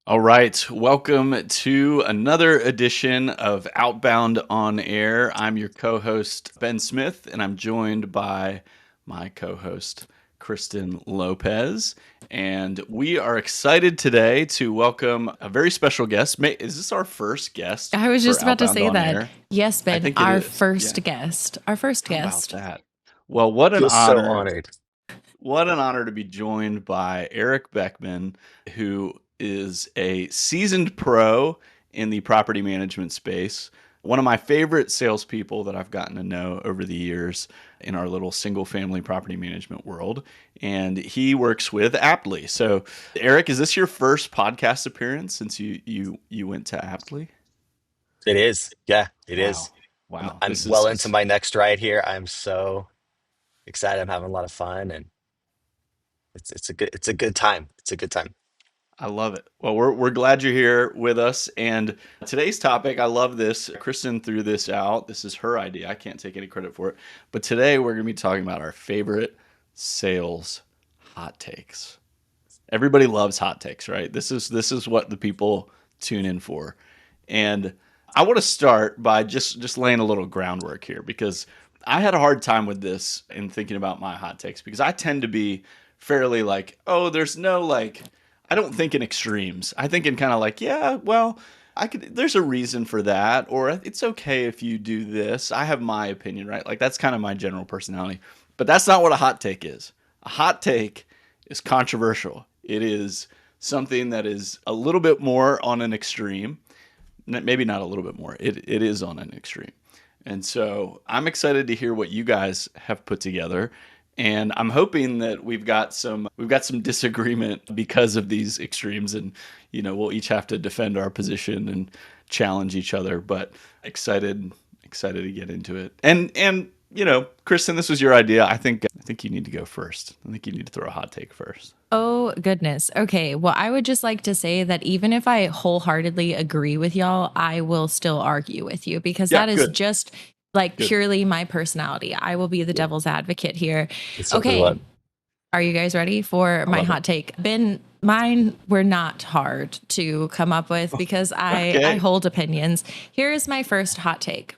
All right. Welcome to another edition of Outbound on Air. I'm your co host, Ben Smith, and I'm joined by my co host, Kristen Lopez. And we are excited today to welcome a very special guest. Is this our first guest I was for just about to Outbound say on that. Air? Yes, I Ben, think it our is. first Yeah. guest. Our first How about guest. that? Well, what an Feel so honor. honored. What an honor to be joined by Eric Beckman, who is a seasoned pro in the property management space. One of my favorite salespeople that I've gotten to know over the years in our little single family property management world. And he works with Aptly. So, Eric, is this your first podcast appearance since you went to Aptly? It is. Yeah, it Wow. is. I'm, Wow. I'm This well is into my next ride here. I'm so excited. I'm having a lot of fun and it's a good time. It's a good time. I love it. Well, we're glad you're here with us. And today's topic, I love this. Kristen threw this out. This is her idea. I can't take any credit for it. But today we're going to be talking about our favorite sales hot takes. Everybody loves hot takes, right? This is what the people tune in for. And I want to start by just laying a little groundwork here because I had a hard time with this in thinking about my hot takes because I tend to be fairly like, oh, there's no like I don't think in extremes. I think in kind of like, yeah, well, I could there's a reason for that or it's okay if you do this. I have my opinion, right? Like that's kind of my general personality. But that's not what a hot take is. A hot take is controversial. It is something that is a little bit more on an extreme. Maybe not a little bit more. It is on an extreme. And so I'm excited to hear what you guys have put together. And I'm hoping that we've got some disagreement because of these extremes and we'll each have to defend our position and challenge each other, but excited to get into it. And Kristen, this was your idea. I think you need to go first. I think you need to throw a hot take first. Oh, goodness. Okay. Well, I would just like to say that even if I wholeheartedly agree with y'all, I will still argue with you because Yeah, that is good. just like Good. purely my personality. I will be the Good. devil's advocate here. That's what we Okay. want. Are you guys ready for I my love it. hot take? Ben, mine were not hard to come up with because I Okay. hold opinions. Here is my first hot take.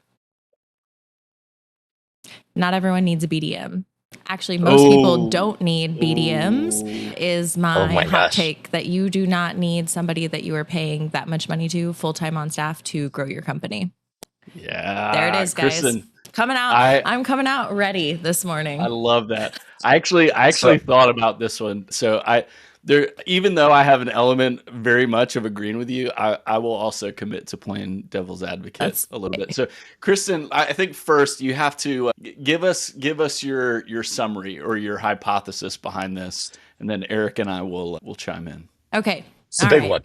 Not everyone needs a BDM. Actually, most people Oh. don't need BDMs, Oh. is Oh my my hot gosh. take that you do not need somebody that you are paying that much money to full time on staff to grow your company. There it Yeah, is, guys. Kristen. Coming out. I I'm coming out ready this I morning. love that. I actually So thought about this one. So I there even though I have an element very much of agreeing with you, I will also commit to playing devil's advocate That's a little bit. So Kristen, I think first you have to give us your summary or your hypothesis behind this, and then Eric and I will chime in. okay. it's a All big right. one.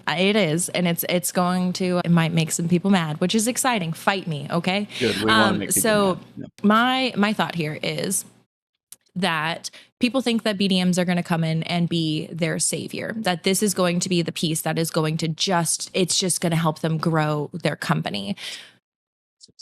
It is, and it's going to it might make some people mad, which is exciting. Fight me, okay? Good. We want to make people So mad. Yeah. my thought here is that people think that BDMs are going to come in and be their savior, that this is going to be the piece that is going to it's just going to help them grow their company.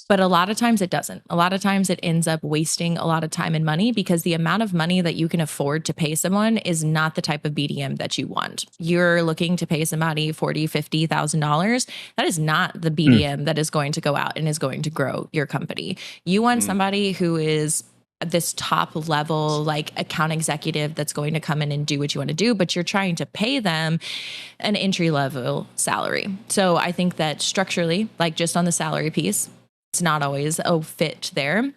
But a lot of times it doesn't. A lot of times it ends up wasting a lot of time and money because the amount of money that you can afford to pay someone is not the type of BDM that you want. You're looking to pay somebody $40,000, $50,000. That is not the Mm. BDM that is going to go out and is going to grow your company. You want Mm. somebody who is this top level like account executive that's going to come in and do what you want to do, but you're trying to pay them an entry level salary. So I think that structurally, like just on the salary piece, it's not always a fit there.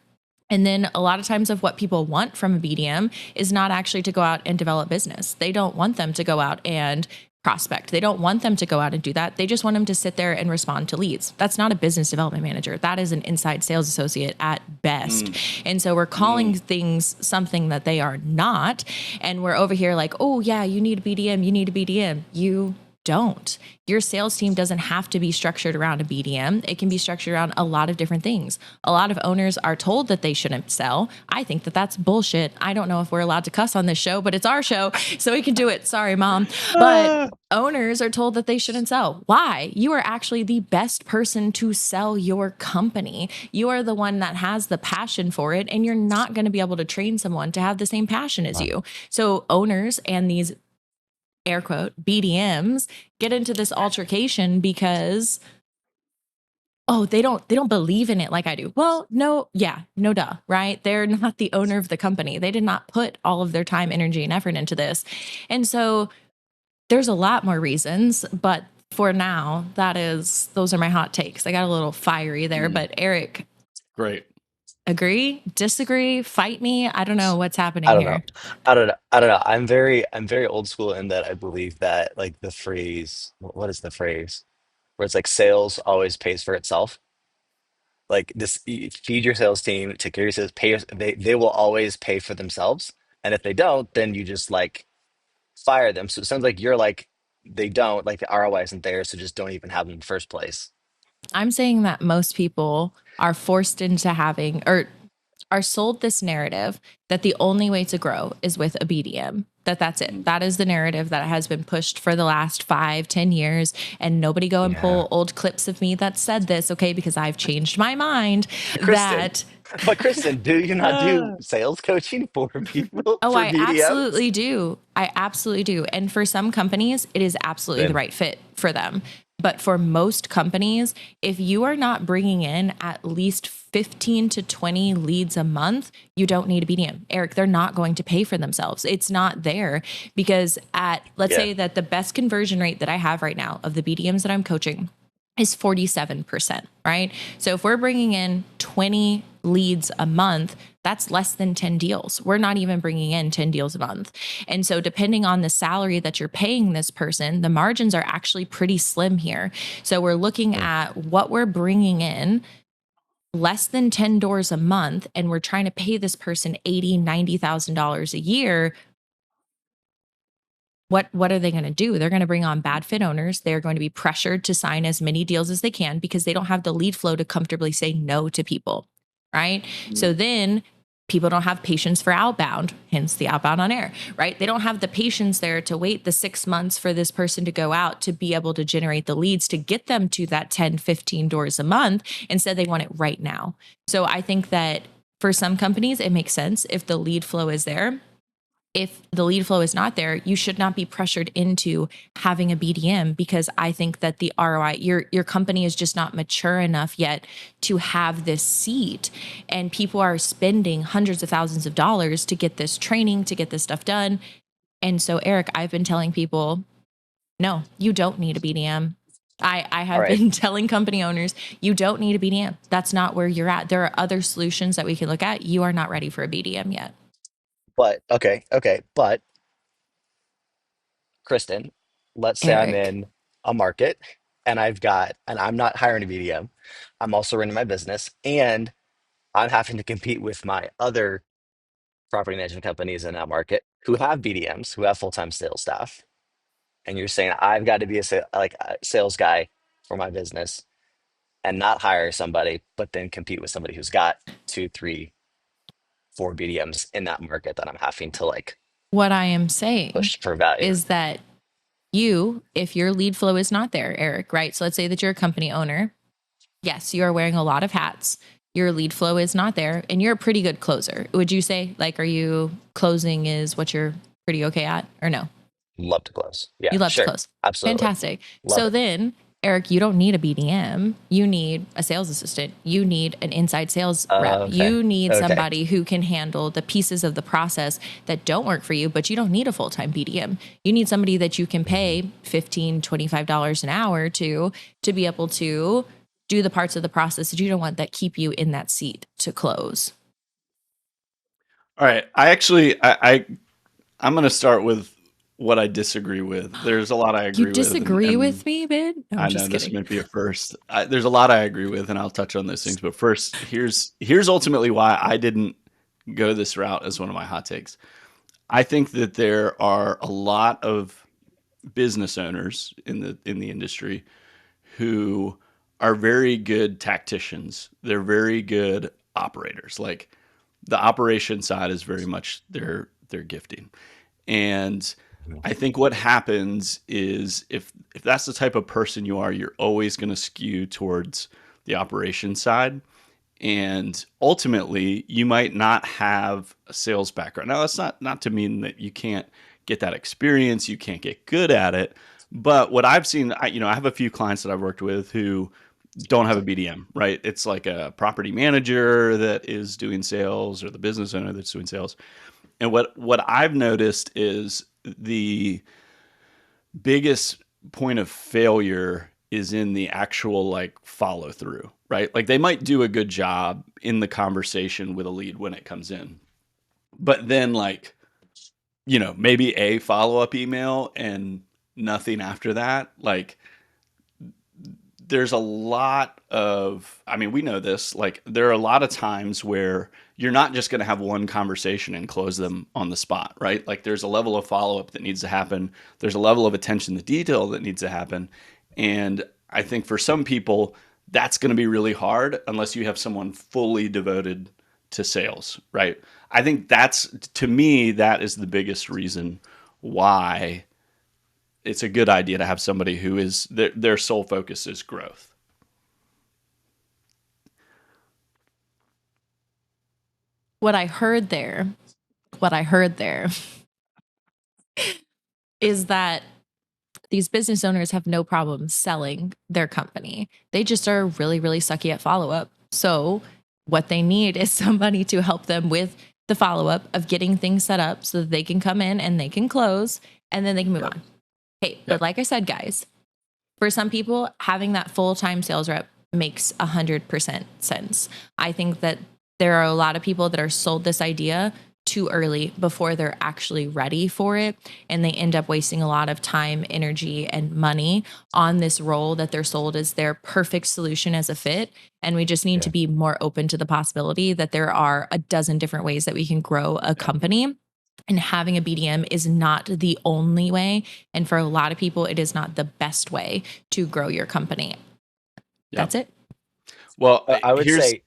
And then a lot of times of what people want from a BDM is not actually to go out and develop business. They don't want them to go out and prospect. They don't want them to go out and do that. They just want them to sit there and respond to leads. That's not a business development manager. That is an inside sales associate at best. Mm. And so we're calling Mm. things something that they are not. And we're over here like, oh, yeah, you need a BDM. You need a BDM. You don't. Your sales team doesn't have to be structured around a BDM. It can be structured around a lot of different things. A lot of owners are told that they shouldn't sell. I think that that's bullshit. I don't know if we're allowed to cuss on this show, but it's our show, so we can do it. Sorry, mom. But Ah. owners are told that they shouldn't sell. Why? You are actually the best person to sell your company. You are the one that has the passion for it, and you're not going to be able to train someone to have the same passion as Wow. you. So owners and these air quote BDMs get into this altercation because they don't believe in it like I do. Well, no, yeah, no duh, right? They're not the owner of the company. They did not put all of their time, energy, and effort into this. And so there's a lot more reasons, but for now, those are my hot takes. I got a little fiery there, Mm, but Eric, great. agree, disagree, fight me? I don't know what's I happening don't know. here. I don't know. I'm very old school in that I believe that like the phrase, what is the phrase? Where it's like sales always pays for itself. Like this, you feed your sales team, take care of your sales, they will always pay for themselves. And if they don't, then you just like fire them. So it sounds like you're like they don't, like the ROI isn't there, so just don't even have them in the first place. I'm saying that most people are forced into having or are sold this narrative that the only way to grow is with a BDM. That's it. Mm. That is the narrative that has been pushed for the last 5, 10 years. And nobody go and Yeah. pull old clips of me that said this, okay? Because I've changed my mind Kristen, that but Kristen, do you not do sales coaching for people oh, for I BDMs? absolutely do. I absolutely do. And for some companies, it is absolutely the Then right fit for them. But for most companies, if you are not bringing in at least 15 to 20 leads a month, you don't need a BDM. Eric, they're not going to pay for themselves. It's not there because let's yeah. say that the best conversion rate that I have right now of the BDMs that I'm coaching is 47%, right? So if we're bringing in 20 leads a month, that's less than 10 deals. We're not even bringing in 10 deals a month. And so depending on the salary that you're paying this person, the margins are actually pretty slim here. So we're looking Mm. at what we're bringing in less than 10 doors a month and we're trying to pay this person 80, $90,000 a year. What are they going to do? They're going to bring on bad fit owners. They're going to be pressured to sign as many deals as they can because they don't have the lead flow to comfortably say no to people, right? Mm. So then people don't have patience for outbound, hence the outbound on air, right? They don't have the patience there to wait the 6 months for this person to go out to be able to generate the leads to get them to that 10, 15 doors a month. Instead, they want it right now. So I think that for some companies, it makes sense if the lead flow is there. If the lead flow is not there, you should not be pressured into having a BDM because I think that the ROI, your company is just not mature enough yet to have this seat. And people are spending hundreds of thousands of dollars to get this training, to get this stuff done. And so, Eric, I've been telling people, no, you don't need a BDM. I All have right. been telling company owners, you don't need a BDM. That's not where you're at. There are other solutions that we can look at. You are not ready for a BDM yet. But okay. But Kristen, let's say I'm Eric. in a market and I'm not hiring a BDM. I'm also running my business and I'm having to compete with my other property management companies in that market who have BDMs, who have full-time sales staff. And you're saying I've got to be like a sales guy for my business and not hire somebody, but then compete with somebody who's got two, three, four BDMs in that market that I'm having to like What I am saying push for value. is that if your lead flow is not there, Eric, right? So let's say that you're a company owner. Yes, you are wearing a lot of hats. Your lead flow is not there, and you're a pretty good closer. Would you say, like, are you closing is what you're pretty okay at, or no? Love to close. Yeah, You love to sure. close. Absolutely. Fantastic. Love So it. then, Eric, you don't need a BDM. You need a sales assistant. You need an inside sales rep. Okay. You need Okay. somebody who can handle the pieces of the process that don't work for you, but you don't need a full time BDM. You need somebody that you can Mhm. pay $15, $25 an hour to be able to do the parts of the process that you don't want that keep you in that seat to close. All right. I'm going to start with what I disagree with. There's a lot I You agree with, disagree and with me, babe? No, I'm I know just this kidding. might be a first. There's a lot I agree with, and I'll touch on those things. But first, here's ultimately why I didn't go this route as one of my hot takes. I think that there are a lot of business owners in the industry who are very good tacticians. They're very good operators. Like the operation side is very much their gifting. And Mhm. I think what happens is if that's the type of person you are, you're always going to skew towards the operation side. And ultimately, you might not have a sales background. Now, that's not to mean that you can't get that experience. You can't get good at it. But what I've seen, I have a few clients that I've worked with who don't have a BDM, right? It's like a property manager that is doing sales or the business owner that's doing sales. And what I've noticed is the biggest point of failure is in the actual like follow through, right? Like they might do a good job in the conversation with a lead when it comes in. But then like, maybe a follow-up email and nothing after that. Like there's a lot of, I mean, we know this, like there are a lot of times where you're not just going to have one conversation and close them on the spot, right? Like there's a level of follow up that needs to happen. There's a level of attention to detail that needs to happen. And I think for some people, that's going to be really hard unless you have someone fully devoted to sales, right? I think that's, to me, that is the biggest reason why it's a good idea to have somebody who is their sole focus is growth. What I heard there, what I heard there is that these business owners have no problem selling their company. They just are really, really sucky at follow up. So, what they need is somebody to help them with the follow up of getting things set up so that they can come in and they can close and then they can move Yep. on. Hey, Yep. but like I said, guys, for some people, having that full time sales rep makes 100% sense. I think that there are a lot of people that are sold this idea too early before they're actually ready for it. And they end up wasting a lot of time, energy, and money on this role that they're sold as their perfect solution as a fit. And we just need to be more open to the possibility that there are a dozen different ways that we can grow a company. And having a BDM is not the only way. And for a lot of people, it is not the best way to grow your company. Yep. That's it. Well, I would here's say,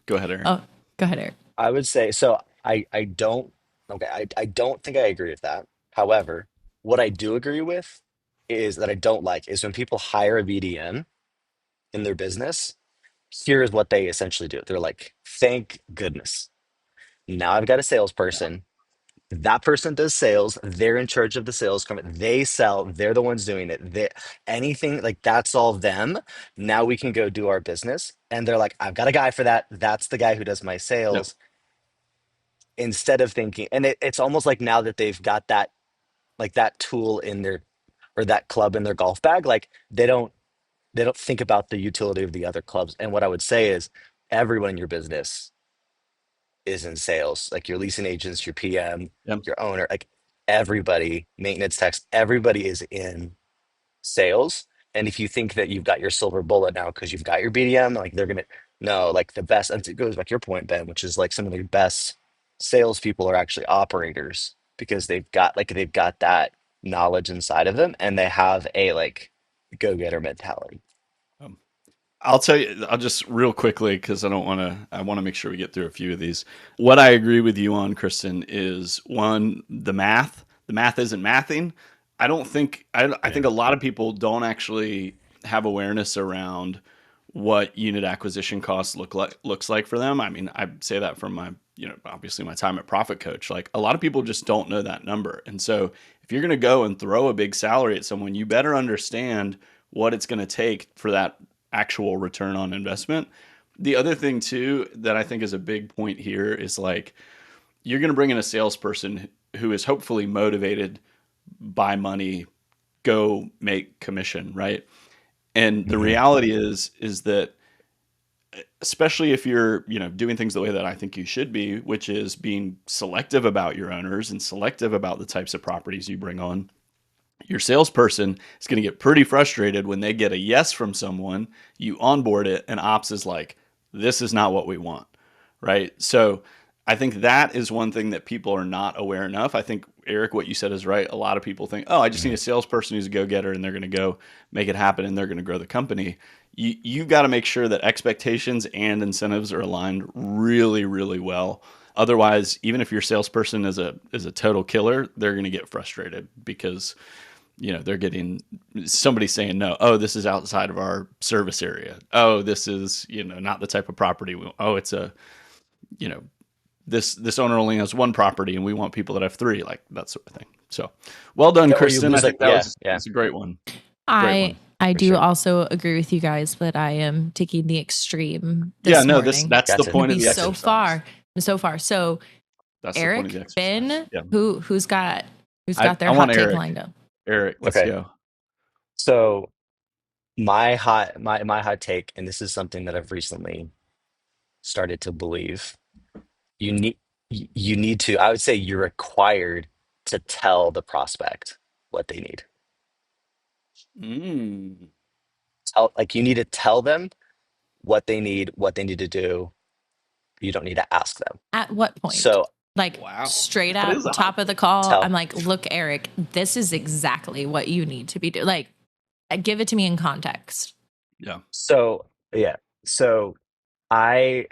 go ahead, Eric. Oh, go ahead, Eric. I would say, so I don't, okay, I don't think I agree with that. However, what I do agree with is that I don't like is when people hire a BDM in their business, here's what they essentially do. They're like, thank goodness. Now I've got a salesperson. That person does sales. They're in charge of the sales company. They sell. They're the ones doing it. Anything like that's all them. Now we can go do our business. And they're like, I've got a guy for that. That's the guy who does my Yep. sales. Instead of thinking, and it's almost like now that they've got that, like that tool in their, or that club in their golf bag, like they don't think about the utility of the other clubs. And what I would say is everyone in your business is in sales, like your leasing agents, your PM, Yep. your owner, like everybody, maintenance techs, everybody is in sales. And if you think that you've got your silver bullet now because you've got your BDM, like they're gonna no, like the best, and it goes back to your point, Ben, which is like some of the best salespeople are actually operators because they've got that knowledge inside of them and they have a like go-getter mentality. Um, I'll tell you, I'll just real quickly because I want to make sure we get through a few of these. What I agree with you on, Kristen, is one, the math. The math isn't mathing. I think a lot of people don't actually have awareness around what unit acquisition costs looks like for them. I mean, I say that from my, obviously my time at Profit Coach. Like a lot of people just don't know that number. And so if you're going to go and throw a big salary at someone, you better understand what it's going to take for that actual return on investment. The other thing too that I think is a big point here is like you're going to bring in a salesperson who is hopefully motivated by money, go make commission, right? And the Mhm. reality is that especially if you're, doing things the way that I think you should be, which is being selective about your owners and selective about the types of properties you bring on, your salesperson is going to get pretty frustrated when they get a yes from someone, you onboard it, and ops is like, this is not what we want, right? So I think that is one thing that people are not aware enough. I think, Eric, what you said is right. A lot of people think, oh, I just need a salesperson who's a go getter and they're going to go make it happen and they're going to grow the company. You've got to make sure that expectations and incentives are aligned really, really well. Otherwise, even if your salesperson is a total killer, they're going to get frustrated because they're getting somebody saying no. Oh, this is outside of our service area. Oh, this is not the type of property. Oh, it's a you know this owner only has one property and we want people that have three, like that sort of thing. So, well done, Yeah, or you Kristen. I lose like think that yeah, was yeah, that's a great one. Great I one. I for do sure. also agree with you guys that I am taking the extreme Yeah, this no, this morning. that's the Gotcha. Gonna point of be the so exercise. far, so far. So That's the point of Eric, the exercise. Ben, Yeah. who's got I their want hot take Eric. lined up? Eric, let's Okay. go. So my hot take, and this is something that I've recently started to believe. You need you need to, I would say you're required to tell the prospect what they need. Mm. Like you need to tell them what they need to do. You don't need to ask them. At what point? So Like Wow. straight That is out a hot top of the take. call, I'm tell. like, look, Eric, this is exactly what you need to be doing. Like, give it to me in context. Yeah. So yeah. So I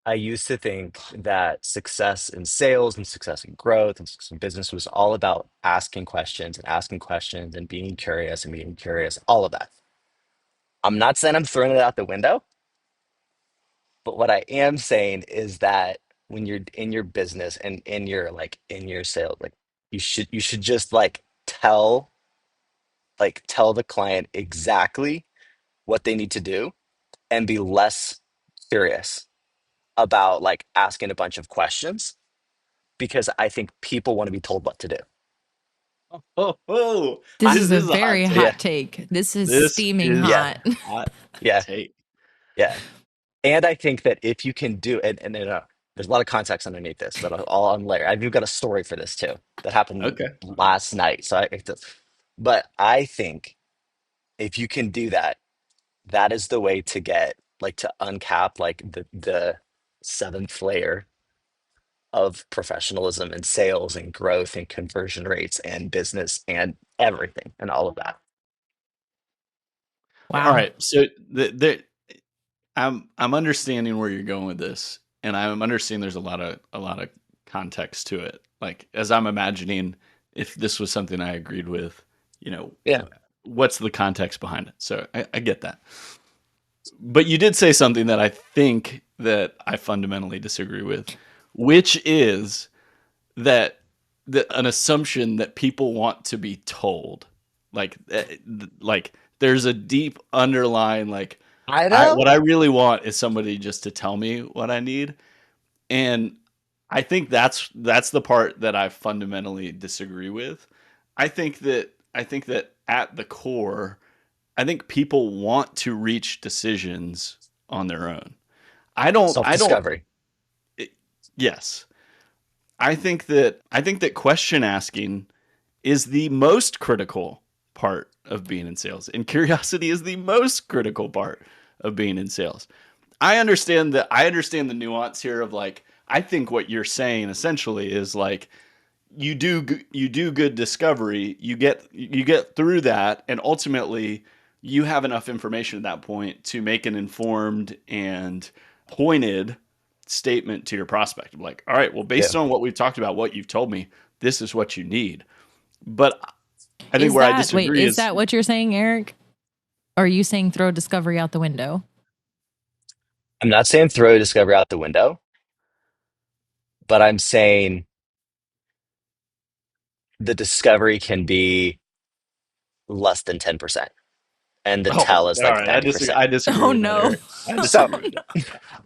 I used to think that success in sales and success in growth and success in business was all about asking questions and being curious, all of that. I'm not saying I'm throwing it out the window, but what I am saying is that when you're in your business and in your sales, like you should just tell the client exactly what they need to do and be less curious about like asking a bunch of questions because I think people want to be told what to do. Oh, This I is this a is a hot very take. yeah, hot take. This is This steaming is yeah, hot. a hot yeah, take. yeah. And I think that if you can do and there's a lot of context underneath this, but I'll unlayer. I've even got a story for this too that happened Okay. last night. But I think if you can do that, that is the way to get like to uncap like the seventh layer of professionalism and sales and growth and conversion rates and business and everything and all of that. Yeah. All Wow. right. So I'm understanding where you're going with this, and I'm understanding there's a lot of context to it. Like as I'm imagining, if this was something I agreed with, you know, Yeah. what's the context behind it? So I get that. But you did say something that I think that I fundamentally disagree with, which is that an assumption that people want to be told, like like there's a deep underlying like I I know. what I really want is somebody just to tell me what I need, and I think that's the part that I fundamentally disagree with. I think that at the core, I think people want to reach decisions on their own. I don't Self-discovery. yes. I think that question asking is the most critical part of being in sales, and curiosity is the most critical part of being in sales. I understand the nuance here of like I think what you're saying essentially is like you do good discovery, you get through that, and ultimately you have enough information at that point to make an informed and pointed statement to your prospect. Like, all right, well, Yeah. based on what we've talked about, what you've told me, this is what you need. But I think Is where I that, wait, disagree is is, that what you're saying, Eric? Or are you saying throw discovery out the window? I'm not saying throw discovery out the window, but I'm saying the discovery can be less than 10% and the oh, tell is all like right, 90%. I disagree Oh with that, no. Eric. I So disagree with that.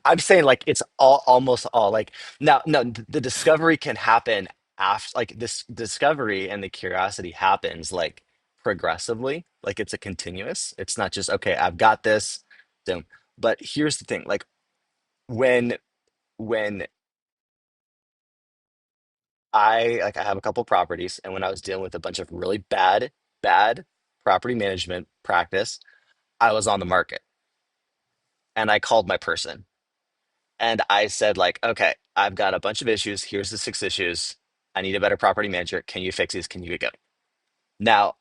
I'm saying like it's all almost all like now no the discovery can happen after like this discovery and the curiosity happens like progressively, like it's a continuous, it's not just okay I've got this boom. But here's the thing, like when when I have a couple properties, and when I was dealing with a bunch of really bad property management practice, I was on the market and I called my person and I said like, okay, I've got a bunch of issues. Here's the 6 issues. I need a better property manager. Can you fix these? Can you go? Now,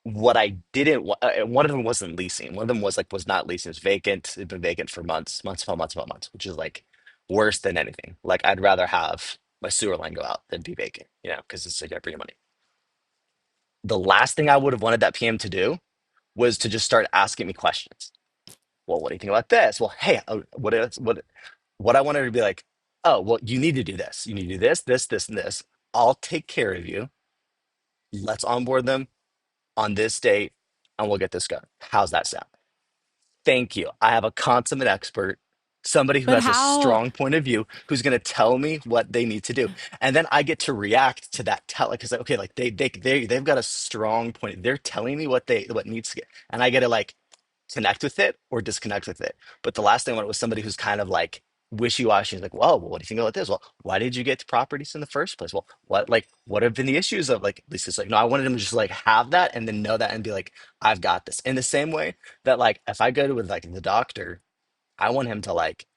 what I didn't want, one of them wasn't leasing. One of them was not leasing. It was vacant. It'd been vacant for months, months upon months upon months, which is like worse than anything. Like I'd rather have my sewer line go out than be vacant, because it's like I bring money. The last thing I would have wanted that PM to do was to just start asking me questions. Well, what do you think about this? Well, hey, what I wanted to be like, oh, well, you need to do this. You need to do this, this, this, and this. I'll take care of you. let's onboard them on this date and we'll get this going. How's that sound? Thank you. I have a consummate expert, somebody who But has a how strong point of view, who's going to tell me what they need to do, and then I get to react to that. Tell because like, okay, like they've got a strong point. They're telling me what needs to get, and I get to like connect with it or disconnect with it. But the last thing I wanted was somebody who's kind of like wishy-washy. He's like, well, what do you think about this? Well, why did you get to properties in the first place? Well, what have been the issues of like, at least it's like, no, I wanted him to just like have that and then know that and be like, I've got this. In the same way that like, if I go to with like the doctor, I want him to like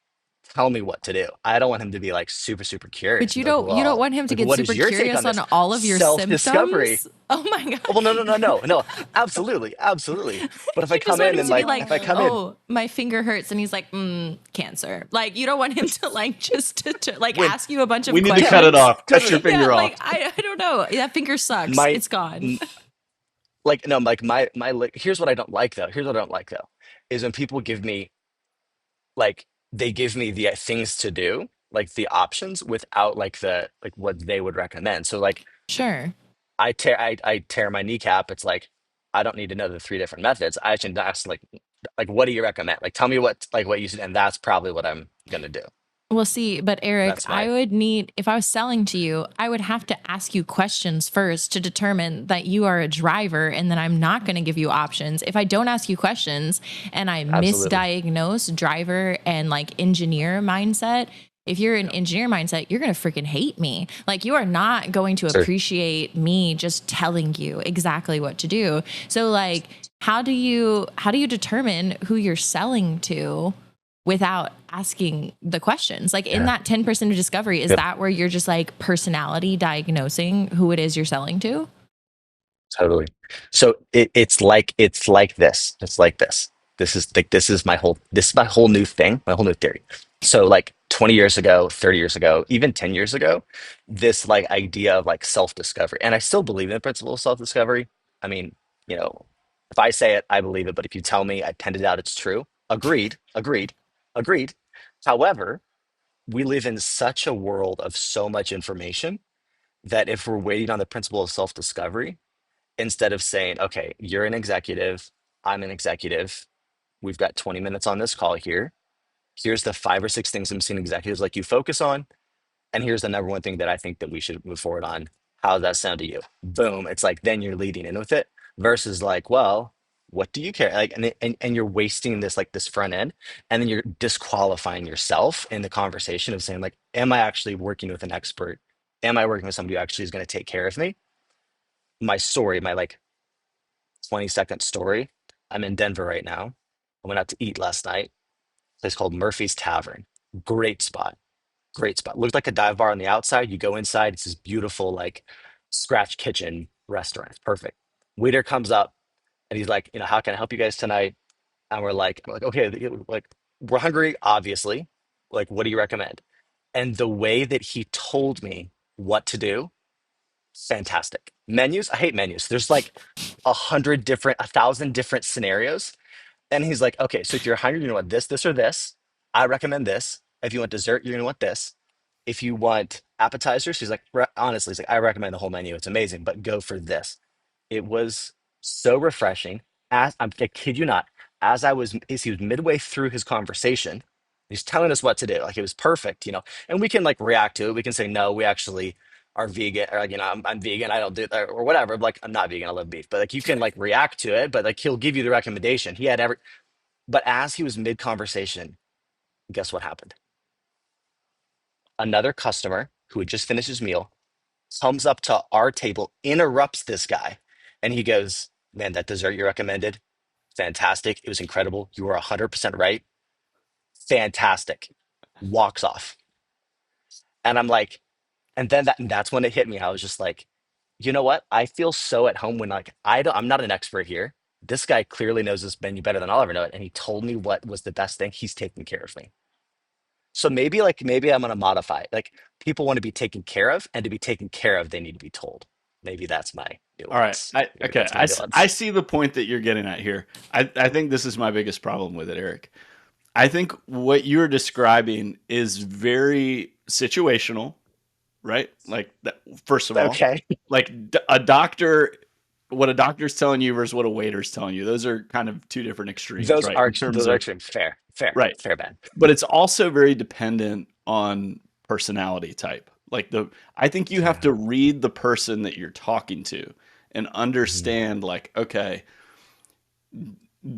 tell me what to do. I don't want him to be like super, super curious but and be like, you don't well, want him to like, get what is super your take curious on on this? all of your Self-discovery. symptoms. Oh my Oh, well, no, gosh. no, no, no, no, absolutely, absolutely. But if I You just come want in him and to be like, like, if I come in, oh, my finger hurts. And he's like, cancer. Like, you don't want him to like just to like Wait, ask you a bunch we of need to yeah, cut it questions. off. Cut your totally. Yeah, finger off. like I don't know. That finger sucks. My It's gone. n- like no, like my like here's what I don't like though. Here's what I don't like though, is when people give me like they give me the things to do, like the options without like the like what they would recommend. So like Sure. I tear my kneecap. It's like I don't need to know the three different methods. I should ask like what do you recommend? Like tell me what you said, and that's probably what I'm gonna do. Well, see, but Eric, That's I my would need, if I was selling to you, I would have to ask you questions first to determine that you are a driver and that I'm not going to give you options. If I don't ask you questions and I absolutely. misdiagnose driver and like engineer mindset, if you're an engineer mindset, you're going to freaking hate me. Like you are not going to Sure. appreciate me just telling you exactly what to do. So like, how do you determine who you're selling to without asking the questions? Like in Yeah. that 10% of discovery, is Yep. that where you're just like personality diagnosing who it is you're selling to? Totally. So it's like this. It's like this. This is my whole new thing, my whole new theory. So like 20 years ago, 30 years ago, even 10 years ago, this like idea of like self-discovery. And I still believe in the principle of self-discovery. I mean, you know, if I say it, I believe it, but if you tell me I tend to doubt it's true, agreed, agreed, agreed. However, we live in such a world of so much information that if we're waiting on the principle of self-discovery, instead of saying, okay, you're an executive, I'm an executive, we've got 20 minutes on this call here. Here's the five or six things I'm seeing executives like you focus on. And here's the number one thing that I think that we should move forward on. How does that sound to you? Boom. It's like then you're leading in with it versus like, well, what do you care? Like, and you're wasting this like this front end, and then you're disqualifying yourself in the conversation of saying, like, am I actually working with an expert? Am I working with somebody who actually is going to take care of me? My story, my like 20-second story. I'm in Denver right now. I went out to eat last night. A place called Murphy's Tavern. Great spot. Great spot. Looked like a dive bar on the outside. You go inside, it's this beautiful, like scratch kitchen restaurant. It's perfect. Waiter comes up and he's like, how can I help you guys tonight? And we're like, okay, like we're hungry, obviously. Like, what do you recommend? And the way that he told me what to do, fantastic. Menus, I hate menus. There's like 1,000 different scenarios. And he's like, okay, so if you're hungry, you know what, this, or this. I recommend this. If you want dessert, you're gonna want this. If you want appetizers, he's like, honestly, he's like, I recommend the whole menu. It's amazing, but go for this. It was so refreshing. I kid you not, as he was midway through his conversation, he's telling us what to do. Like it was perfect. And we can like react to it. We can say, no, we actually are vegan, or like, I'm vegan, I don't do that, or whatever. Like I'm not vegan, I love beef. But like you can like react to it, but like he'll give you the recommendation. But as he was mid conversation, guess what happened? Another customer who had just finished his meal comes up to our table, interrupts this guy, and he goes, man, that dessert you recommended, fantastic. It was incredible. You were 100% right. Fantastic. Walks off. And I'm like, and then that's when it hit me. I was just like, you know what? I feel so at home when like I'm not an expert here. This guy clearly knows this menu better than I'll ever know it. And he told me what was the best thing. He's taking care of me. So maybe I'm gonna modify it. Like people want to be taken care of, and to be taken care of, they need to be told. Maybe that's my All right. nuance. I Maybe okay. that's my I nuance. see the point that you're getting at here. I think this is my biggest problem with it, Eric. I think what you're describing is very situational, right? Like that, first of all, Okay. like a doctor, what a doctor's telling you versus what a waiter's telling you. Those are kind of two different extremes, right? In terms Those are of, extreme. Fair, fair, right. fair, Ben. But it's also very dependent on personality type. Like I think you have True. to read the person that you're talking to and Mhm. understand, like, okay,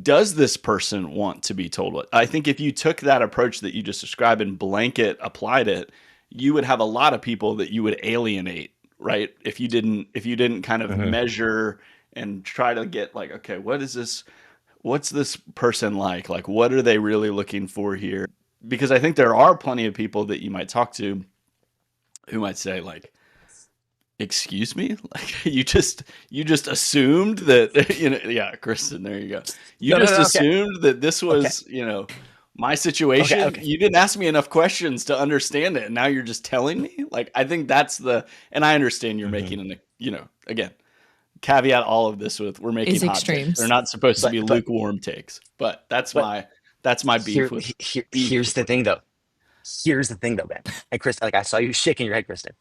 does this person want to be told what? I think if you took that approach that you just described and blanket applied it, you would have a lot of people that you would alienate, right? If you didn't kind of Mhm. measure and try to get like, okay, what's this person like? Like, what are they really looking for here? Because I think there are plenty of people that you might talk to who might say like, excuse me, like you just assumed that yeah, Kristen, there you go. You No, no, just no. Okay, assumed that this okay, was, my okay, situation. okay. You didn't ask me enough questions to understand it, and now you're just telling me. Like, I think that's the, and I understand you're Hmm. making an, again, caveat all of this with, we're making Is hot takes. They're extremes. not supposed to But be but lukewarm takes, but but that's my beef with here's the with thing though. Here's the thing though, Ben. And Chris, like I saw you shaking your head, Kristen.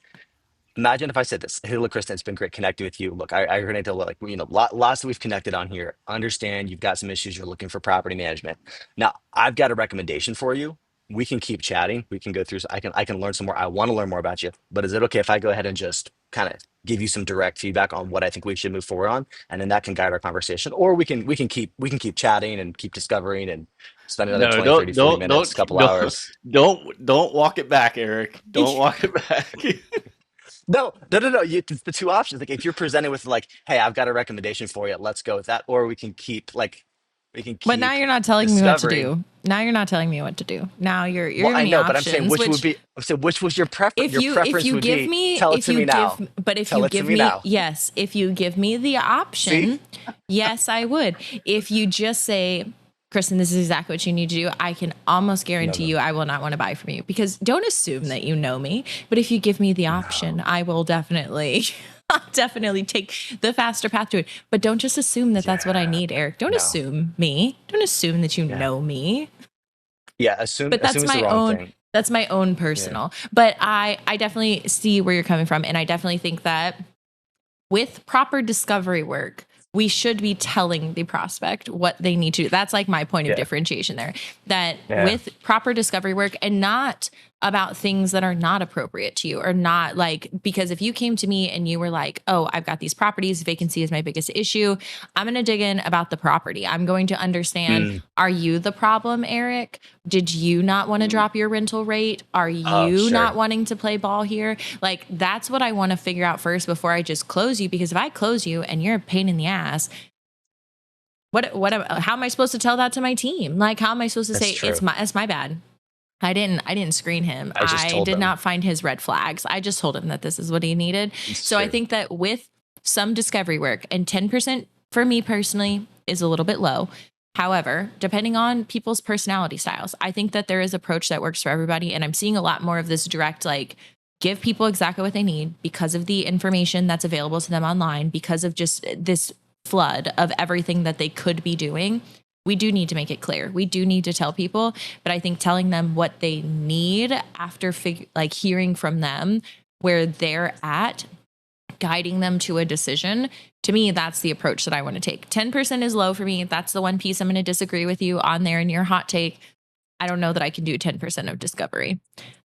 Imagine if I said this. Hey, look, Kristen, it's been great connecting with you. Look, I heard it, like, lots that we've connected on here. Understand you've got some issues. You're looking for property management. Now, I've got a recommendation for you. We can keep chatting. We can go through. I can learn some more. I want to learn more about you. But is it okay if I go ahead and just kind of give you some direct feedback on what I think we should move forward on, and then that can guide our conversation? Or we can keep chatting and keep discovering and spend another no, 20, 30, 40 minutes, couple hours. don't walk it back, Eric. Don't walk it back. No, no, no, no. The two options. Like if you're presented with like, "Hey, I've got a recommendation for you. Let's go with that," or we can But now keep you're not telling me what to discovering. do. Now you're not telling me what to do. Now you're Well, I giving me know, but I'm saying options, which would which be. I'm saying which was your preference. if Your you preference would give be me tell it if to you me give now. but if Tell you it to give me me now. yes, if you give me the See? option, yes, I would. If you just say, Kristen, this is exactly what you need to do, I can almost No, guarantee no, you I will not want to buy from you, because don't assume that you know me. But if you give me the option, no. I will definitely I'll definitely take the faster path to it. But don't just assume that that's what I Yeah. need, Eric. Don't No. assume me. Don't assume that you Yeah. know me. Yeah. Assume But assume it's the wrong thing. that's my own Yeah. personal. But I definitely see where you're coming from, and I definitely think that with proper discovery work, we should be telling the prospect what they need to do. That's like my point of Yeah. differentiation there. That Yeah. with proper discovery work, and not about things that are not appropriate to you, or not like, because if you came to me and you were like, oh, I've got these properties, vacancy is my biggest issue, I'm going to dig in about the property. I'm going to understand, Mm. are you the problem, Eric? Did you not want to drop your rental rate? Are Oh, you not sure. wanting to play ball here? Like, that's what I want to figure out first before I just close you. Because if I close you and you're a pain in the ass, how am I supposed to tell that to my team? Like, how am I supposed to That's say true. it's my bad? I didn't screen him. I just I told did them. not find his red flags. I just told him that this is what he needed. It's So I true. think that with some discovery work, and 10% for me personally is a little bit low. However, depending on people's personality styles, I think that there is approach that works for everybody. And I'm seeing a lot more of this direct, like, give people exactly what they need because of the information that's available to them online, because of just this flood of everything that they could be doing. We do need to make it clear. We do need to tell people, but I think telling them what they need after like hearing from them where they're at, guiding them to a decision, to me, that's the approach that I want to take. 10% is low for me. That's the one piece I'm going to disagree with you on there in your hot take. I don't know that I can do 10% of discovery.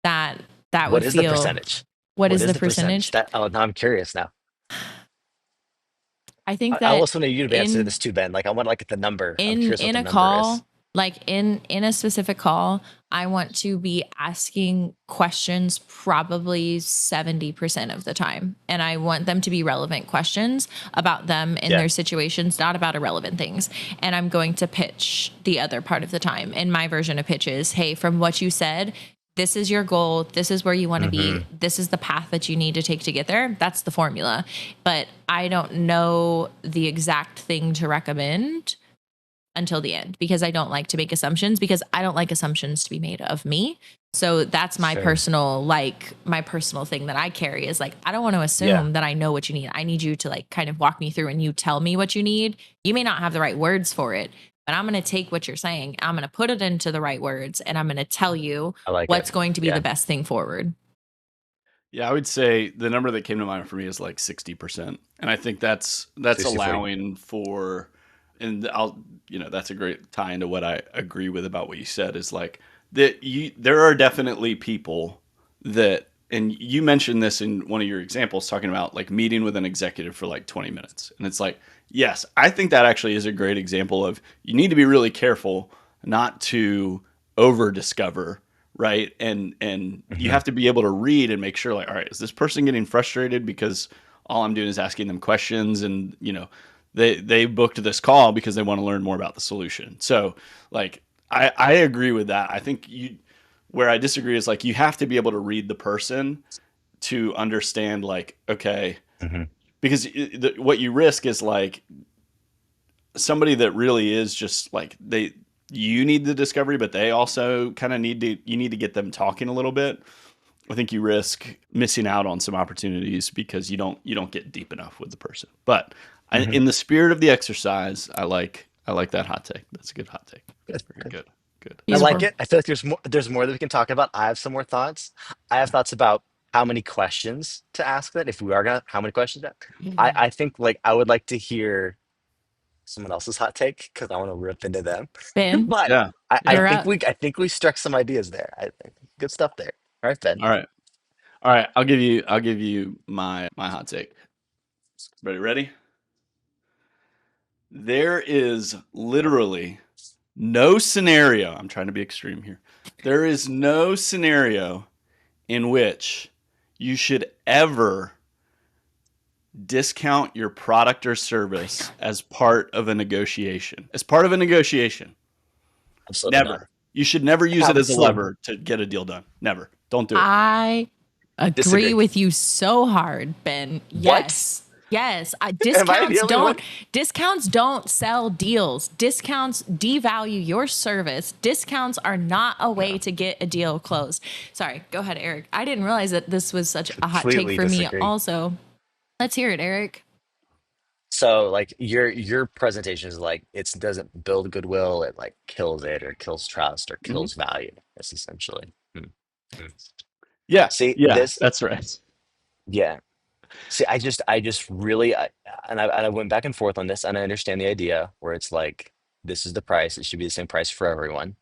That that What would is the feel, percentage? what What is is the the percentage? percentage? That oh, now I'm curious now. I think I that also need you to answer in this too, Ben. Like I want like the number. I'm curious what in the a number is. call, like in a specific call, I want to be asking questions probably 70% of the time, and I want them to be relevant questions about them in Yeah. their situations, not about irrelevant things. And I'm going to pitch the other part of the time. And my version of pitch is, hey, from what you said, this is your goal, this is where you want to be, Hmm. this is the path that you need to take to get there. That's the formula. But I don't know the exact thing to recommend until the end, because I don't like to make assumptions, because I don't like assumptions to be made of me. So that's Sure. my personal thing that I carry is like, I don't want to Yeah. assume that I know what you need. I need you to like kind of walk me through, and you tell me what you need. You may not have the right words for it, but I'm going to take what you're saying, I'm going to put it into the right words, and I'm going to tell you I like it. what's going to be the Yeah. best thing forward. Yeah, I would say the number that came to mind for me is like 60%. And I think that's 60/40. allowing for, and that's a great tie into what I agree with about what you said is like that there are definitely people that, and you mentioned this in one of your examples talking about like meeting with an executive for like 20 minutes. And it's like, yes, I think that actually is a great example of you need to be really careful not to over discover, right? And you Hmm. have to be able to read and make sure like, all right, is this person getting frustrated because all I'm doing is asking them questions, and they booked this call because they want to learn more about the solution. So like I agree with that. I think you where I disagree is like you have to be able to read the person to understand like, okay, Hmm. because what you risk is like somebody that really is just like you need the discovery, but they also kind of you need to get them talking a little bit. I think you risk missing out on some opportunities because you don't get deep enough with the person. But Hmm. in the spirit of the exercise, I like that hot take. That's a good hot take. Good, Very good. good. Good. I Beautiful. like it. I feel like there's more that we can talk about. I have some more thoughts. I have thoughts about how many questions to ask that if we are gonna how many questions to I think like I would like to hear someone else's hot take because I want to rip into them. Ben, But Yeah. I Yeah. you're think up. we struck some ideas there. I think good stuff there. All right, Ben. All right. All right. I'll give you my hot take. Ready? There is literally no scenario. I'm trying to be extreme here. There is no scenario in which you should ever discount your product or service as part of a negotiation. As part of a negotiation. Absolutely not. Never. You should never use it as a Absolutely lever to get a deal done. Never. Don't do it. I agree disagree. with you so hard, Ben. What? Yes. Yes, Am I the only one? discounts don't sell deals. Discounts devalue your service. Discounts are not a way Yeah. to get a deal closed. Sorry, go ahead, Eric. I didn't realize that this was such a hot take Completely for me disagree. also. Let's hear it, Eric. So like your presentation is like it doesn't build goodwill, it like kills it or kills trust or Hmm. kills value. That's essentially. Hmm. Yeah. See Yeah. this, That's right. yeah. See, I just really, and I went back and forth on this, and I understand the idea where it's like this is the price; it should be the same price for everyone.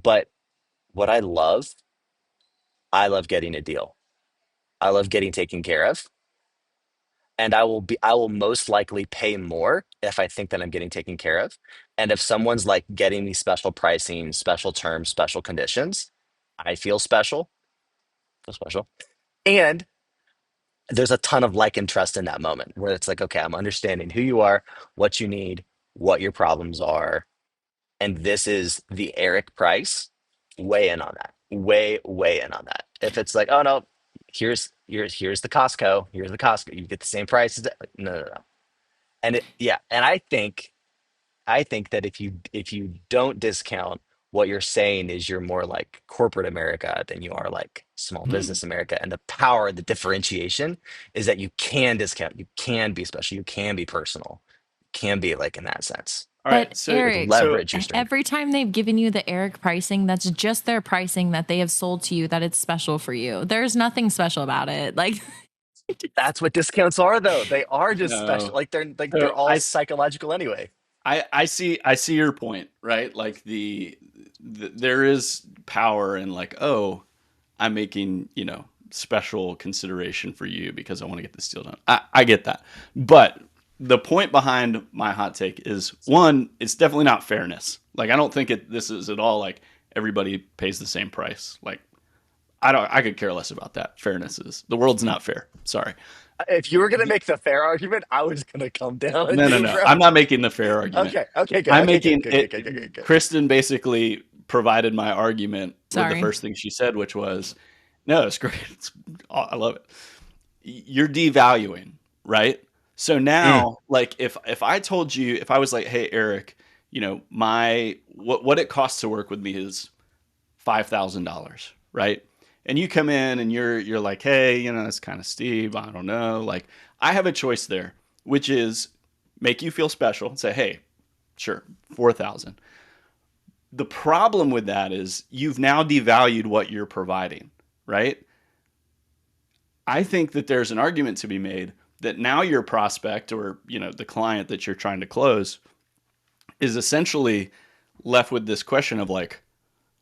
But what I love getting a deal. I love getting taken care of, and I will most likely pay more if I think that I'm getting taken care of, and if someone's like getting me special pricing, special terms, special conditions, I feel special, and there's a ton of like and trust in that moment where it's like, okay, I'm understanding who you are, what you need, what your problems are, and this is the Eric price. Weigh in on that. Weigh in on that. If it's like, oh no, here's the Costco, here's the Costco, you get the same price as like, no, no, no. And yeah, and I think that if you don't discount, what you're saying is you're more like corporate America than you are like small Mhm. business America. And the power, the differentiation is that you can discount, you can be special, you can be personal, can be like in that sense. All right. But So Like Eric, so leverage your strength. every time they've given you the Eric pricing, that's just their pricing that they have sold to you that it's special for you. There's nothing special about it. Like, That's what discounts are though. They are just special. no. Like they're So all psychological anyway. I see your point, right? Like there is power in like, oh, I'm making, special consideration for you because I want to get this deal done. I get that. But the point behind my hot take is one, it's definitely not fairness. Like I don't think this is at all like everybody pays the same price. Like I could care less about that. Fairness is the world's not fair. Sorry. If you were gonna make the fair argument, I was gonna come down on No, no, you, no. bro. I'm not making the fair argument. Okay, okay, good. I'm Okay, good, making good, good, it. good, good, good, good. Kristen basically provided my argument with the sorry. first thing she said, which was, "No, it's great. I love it. You're devaluing, right? So Mm, now, like, if I told you, if I was like, hey, Eric, my what it costs to work with me is $5,000, right? And you come in and you're like, hey, it's kind of steep. I don't know. Like, I have a choice there, which is make you feel special and say, hey, sure, 4,000. The problem with that is you've now devalued what you're providing, right? I think that there's an argument to be made that now your prospect, or the client that you're trying to close, is essentially left with this question of like,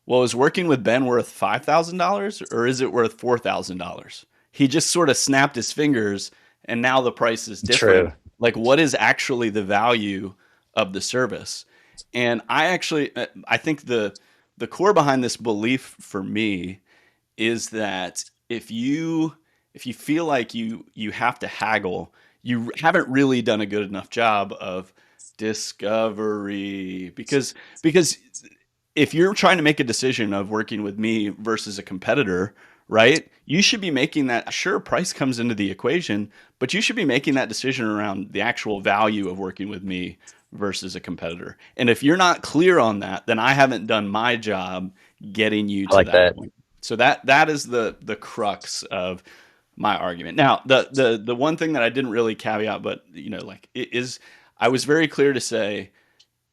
well, is working with Ben worth $5,000 or is it worth $4,000? He just sort of snapped his fingers and now the price is different. True. Like, what is actually the value of the service? And I think the core behind this belief for me is that if you feel like you have to haggle, you haven't really done a good enough job of discovery, because if you're trying to make a decision of working with me versus a competitor, right? You should be making that. Sure, price comes into the equation, but you should be making that decision around the actual value of working with me versus a competitor. And if you're not clear on that, then I haven't done my job getting you I to like that that. point. So that is the crux of my argument. Now, the one thing that I didn't really caveat, but like it is, I was very clear to say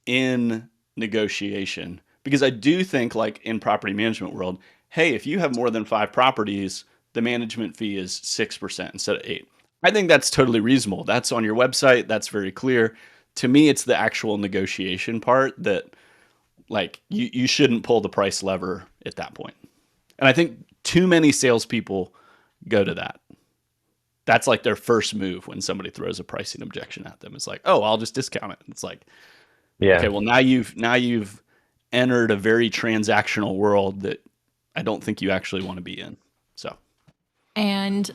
in negotiation, because I do think like in property management world, hey, if you have more than 5 properties, the management fee is 6% instead of 8. I think that's totally reasonable. That's on your website. That's very clear. To me, it's the actual negotiation part that like you shouldn't pull the price lever at that point. And I think too many salespeople go to that. That's like their first move when somebody throws a pricing objection at them. It's like, oh, I'll just discount it. It's like, Yeah. okay, well now you've entered a very transactional world that I don't think you actually want to be in. So And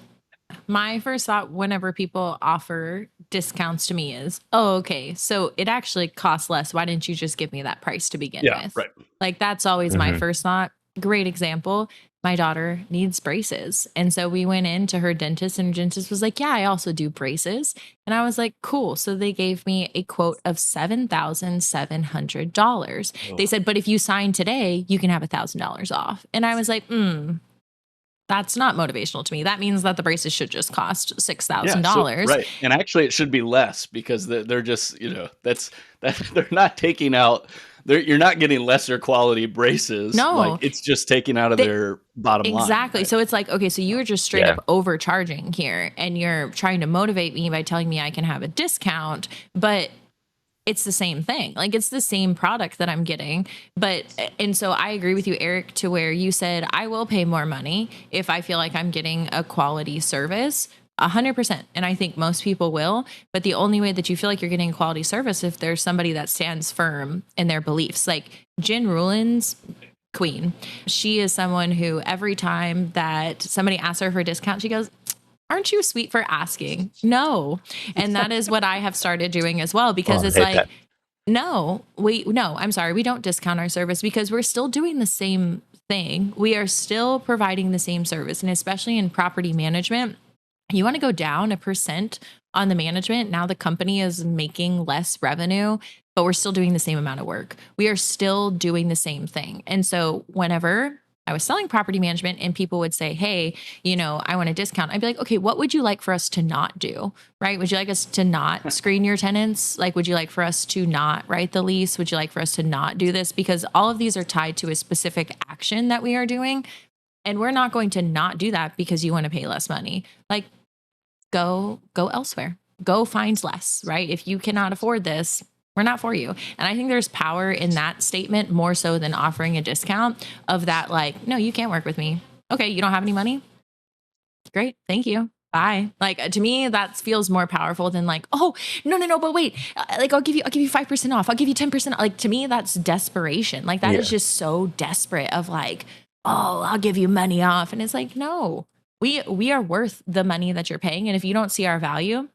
my first thought whenever people offer discounts to me is, oh, okay, so it actually costs less. Why didn't you just give me that price to begin yeah, with? right. Like, that's always my Hmm. first thought. Great example. My daughter needs braces. And so we went into her dentist, and her dentist was like, yeah, I also do braces. And I was like, cool. So they gave me a quote of $7,700. They Oh, said, but if you sign today, you can have $1,000 off. And I was like, that's not motivational to me. That means that the braces should just cost yeah. So $6,000. right, and actually it should be less because they're just that they're not taking out. You're not getting lesser quality braces. Like No, it's just taking out of they, their bottom line, exactly. right? So it's like, okay, so you're just straight Yeah. up overcharging here, and you're trying to motivate me by telling me I can have a discount, but it's the same thing. Like, it's the same product that I'm getting. But, and so I agree with you, Eric, to where you said, I will pay more money if I feel like I'm getting a quality service. 100%. And I think most people will. But the only way that you feel like you're getting a quality service if there's somebody that stands firm in their beliefs. Like Jen Rulin's queen. She is someone who every time that somebody asks her for a discount, she goes, aren't you sweet for asking? No. And that is what I have started doing as well, because Oh, I it's hate like, that. no, I'm sorry, we don't discount our service because we're still doing the same thing. We are still providing the same service. And especially in property management, you want to go down a percent on the management. Now the company is making less revenue, but we're still doing the same amount of work. We are still doing the same thing. And so whenever I was selling property management and people would say, hey, I want a discount, I'd be like, okay, what would you like for us to not do? Right? Would you like us to not screen your tenants? Like, would you like for us to not write the lease? Would you like for us to not do this? Because all of these are tied to a specific action that we are doing. And we're not going to not do that because you want to pay less money. Like, go elsewhere. Go find less, right? If you cannot afford this, we're not for you. And I think there's power in that statement more so than offering a discount of that, like, no, you can't work with me. Okay, you don't have any money? Great. Thank you. Bye. Like, to me, that feels more powerful than like, oh, no, but wait, like I'll give you 5% off. I'll give you 10%. Like, to me, that's desperation. Like, that is Yeah. just so desperate of like, oh, I'll give you money off. And it's like, no, we are worth the money that you're paying. And if you don't see our value,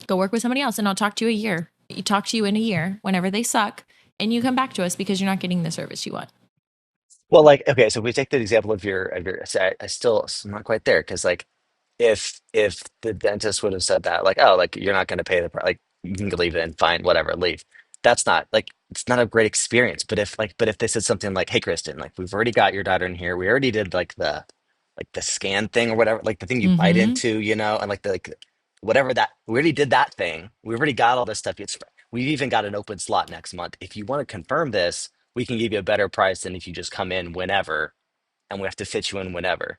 go work with somebody else and I'll talk to you a year. You talk to you in a year whenever they suck, and you come back to us because you're not getting the service you want. Well, like, okay, so if we take the example of your, so I still, I'm not quite there because, like, if the dentist would have said that, like, oh, like you're not going to pay the price, like you can leave it and fine, whatever, leave. That's not like it's not a great experience. But if they said something like, hey, Kristen, like we've already got your daughter in here, we already did like the scan thing or whatever, like the thing you bite Mm-hmm. into, and like the like whatever that we already did that thing. We already got all this stuff. We've even got an open slot next month. If you want to confirm this, we can give you a better price than if you just come in whenever, and we have to fit you in whenever.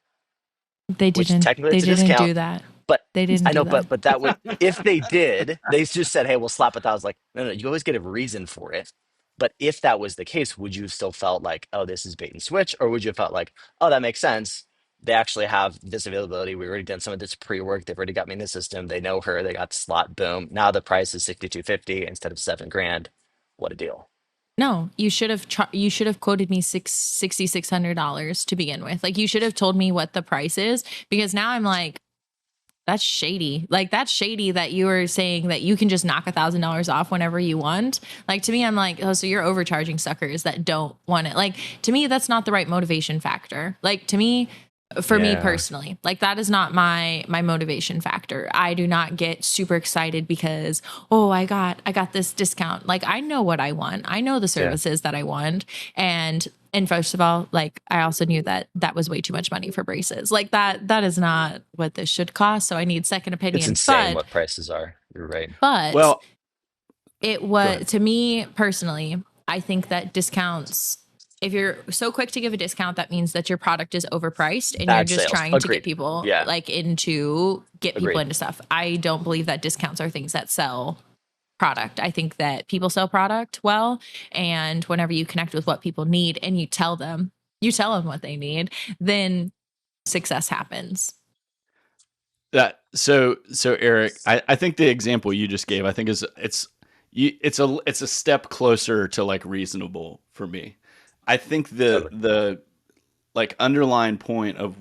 They which didn't. technically They it's a didn't discount. do that. But They didn't I do know, that. but that would, if they did, they just said, "Hey, we'll slap it." I was like, no, no, you always get a reason for it. But if that was the case, would you have still felt like, oh, this is bait and switch, or would you have felt like, oh, that makes sense? They actually have this availability. We already done some of this pre-work. They've already got me in the system. They know her. They got the slot. Boom. Now the price is 6,250 instead of 7 grand. What a deal. No, you should have you should have quoted me $6,600 to begin with. Like you should have told me what the price is, because now I'm like, that's shady. Like that's shady that you were saying that you can just knock $1,000 off whenever you want. Like to me, I'm like, oh, so you're overcharging suckers that don't want it. Like to me, that's not the right motivation factor. Like to me, for me Yeah. personally, like that is not my motivation factor. I do not get super excited because, oh, I got this discount. Like I know what I want. I know the Yeah. services that I want. And first of all, like I also knew that that was way too much money for braces. Like that is not what this should cost. So I need second It's opinion. insane what prices are. You're right. But Well, it go was, ahead. to me personally, I think that discounts, if you're so quick to give a discount, that means that your product is overpriced and you're Bad just sales. trying to get Agreed. people Yeah. like into get people Agreed. into stuff. I don't believe that discounts are things that sell product. I think that people sell product well, and whenever you connect with what people need and you tell them what they need, then success happens. So Eric, I think the example you just gave, I think is it's a step closer to like reasonable for me. I think the Totally. the like underlying point of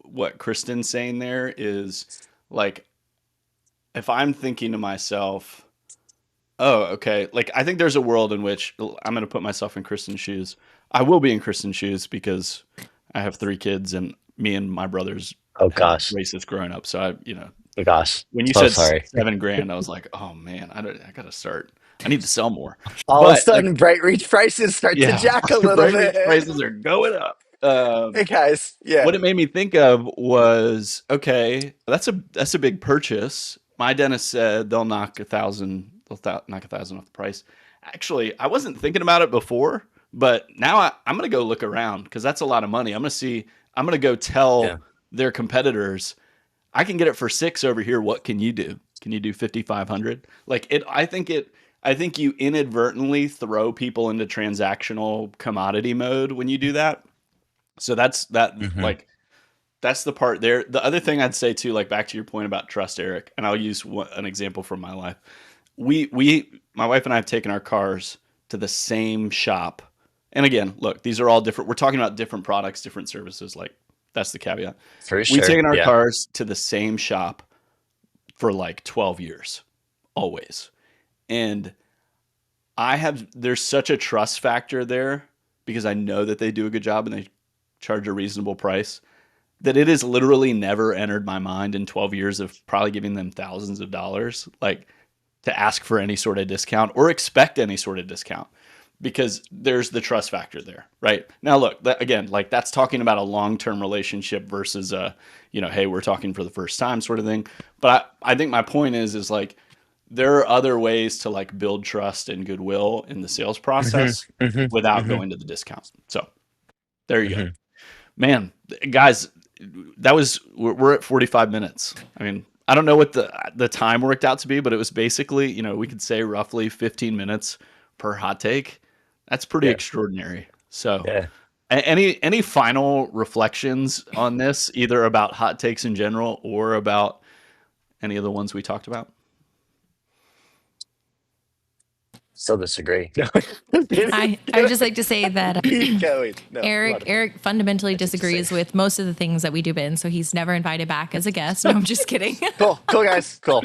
what Kristen's saying there is like if I'm thinking to myself, oh, okay, like I think there's a world in which I'm going to put myself in Kristen's shoes. I will be in Kristen's shoes because I have 3 kids and me and my brothers Oh had gosh. races growing up. So Oh gosh. when you So said sorry. 7 grand, I was like, oh man, I gotta start. I need to sell more. All of a But like, sudden, Bright Reach prices start to yeah, jack a little Bright Reach bit. prices are going up. Hey guys. What Yeah. it made me think of was, okay, that's a big purchase. My dentist said they'll knock 1,000, knock 1,000 off the price. Actually, I wasn't thinking about it before, but now I'm gonna go look around because that's a lot of money. I'm gonna go Yeah. tell their competitors, I can get it for 6 over here. What can you do? Can you do 5,500? Like it, I think you inadvertently throw people into transactional commodity mode when you do that. So Hmm. like that's the part there. The other thing I'd say too, like back to your point about trust, Eric, and I'll use an example from my life. My wife and I have taken our cars to the same shop. And again, look, these are all different. We're talking about different products, different services. Like that's the caveat. For We've sure. taken our Yeah. cars to the same shop for like 12 years, always. And there's such a trust factor there because I know that they do a good job and they charge a reasonable price that it has literally never entered my mind in 12 years of probably giving them thousands of dollars, like to ask for any sort of discount or expect any sort of discount because there's the trust factor there, right? Now, look, again, like that's talking about a long-term relationship versus hey, we're talking for the first time sort of thing. But I think my point is like there are other ways to like build trust and goodwill in the sales Hmm. process Hmm. without Hmm. going to the discount. So there you go, Hmm. man, guys. We're at 45 minutes. I mean, I don't know what the time worked out to be, but it was basically, we could say roughly 15 minutes per hot take. That's pretty Yeah. extraordinary. So, Yeah. any final reflections on this, either about hot takes in general or about any of the ones we talked about? Still disagree. No. I would just like to say that Keep going. No, a lot Eric of things. Eric fundamentally That's what you say. disagrees with most of the things that we do in, so he's never invited back as a guest. No, I'm just kidding. Cool. Cool, guys. Cool.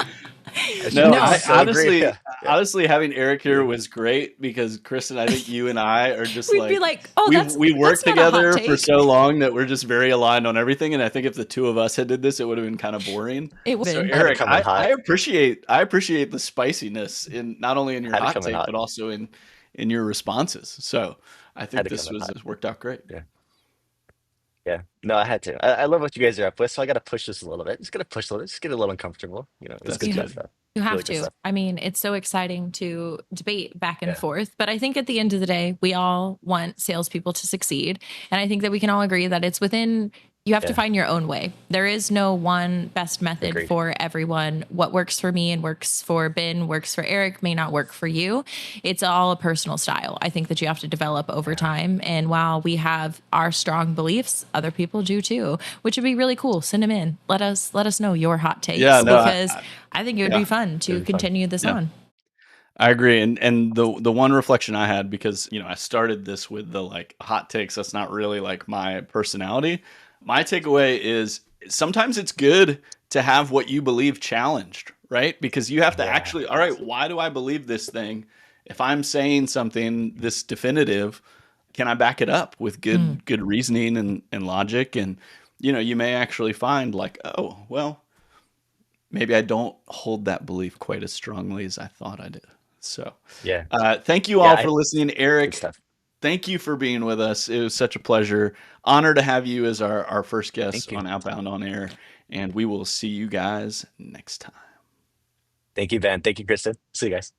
No, I No, I so agree. Yeah. Yeah. honestly having Eric Yeah. here was great because Kristen, I think you and I are just we'd be like like, oh, we that's worked not a hot together for take. so long that we're just very aligned on everything. And I think if the two of us had did this, it would have been kind of boring. It would So have I had to Eric, come in hot. I appreciate the spiciness in not only in your Had to hot come in take hot. but also in your responses. So I Had think to come in hot. this worked out great. Yeah. Yeah. No, I had to. I love what you guys are up with, so I got to push this a little bit. Just got to push a little. Just get a little uncomfortable. It's That's good, You good have, good. stuff. you have Really good to. stuff. I mean, it's so exciting to debate back and Yeah. forth. But I think at the end of the day, we all want salespeople to succeed. And I think that we can all agree that it's within You have to Yeah. find your own way. There is no one best method Agreed. for everyone. What works for me and works for Ben, works for Eric, may not work for you. It's all a personal style. I think that you have to develop over Yeah. time. And while we have our strong beliefs, other people do too, which would be really cool. Send them in. Let us know your hot Yeah, takes, no, because I think it would yeah, be fun It'd to be fun. continue this yeah. on. I agree. And the one reflection I had, because, I started this with the like hot takes, that's not really like my personality. My takeaway is sometimes it's good to have what you believe challenged, right? Because you have to Yeah. actually, all right, why do I believe this thing? If I'm saying something this definitive, can I back it up with Mm. good reasoning and logic? And you may actually find like, oh, well, maybe I don't hold that belief quite as strongly as I thought I did. So, Yeah. thank you Yeah. all for listening. Good Eric, stuff. thank you for being with us. It was such a pleasure. Honor to have you as our first guest Thank you. on Outbound on Air. And we will see you guys next time. Thank you, Ben. Thank you, Kristen. See you guys.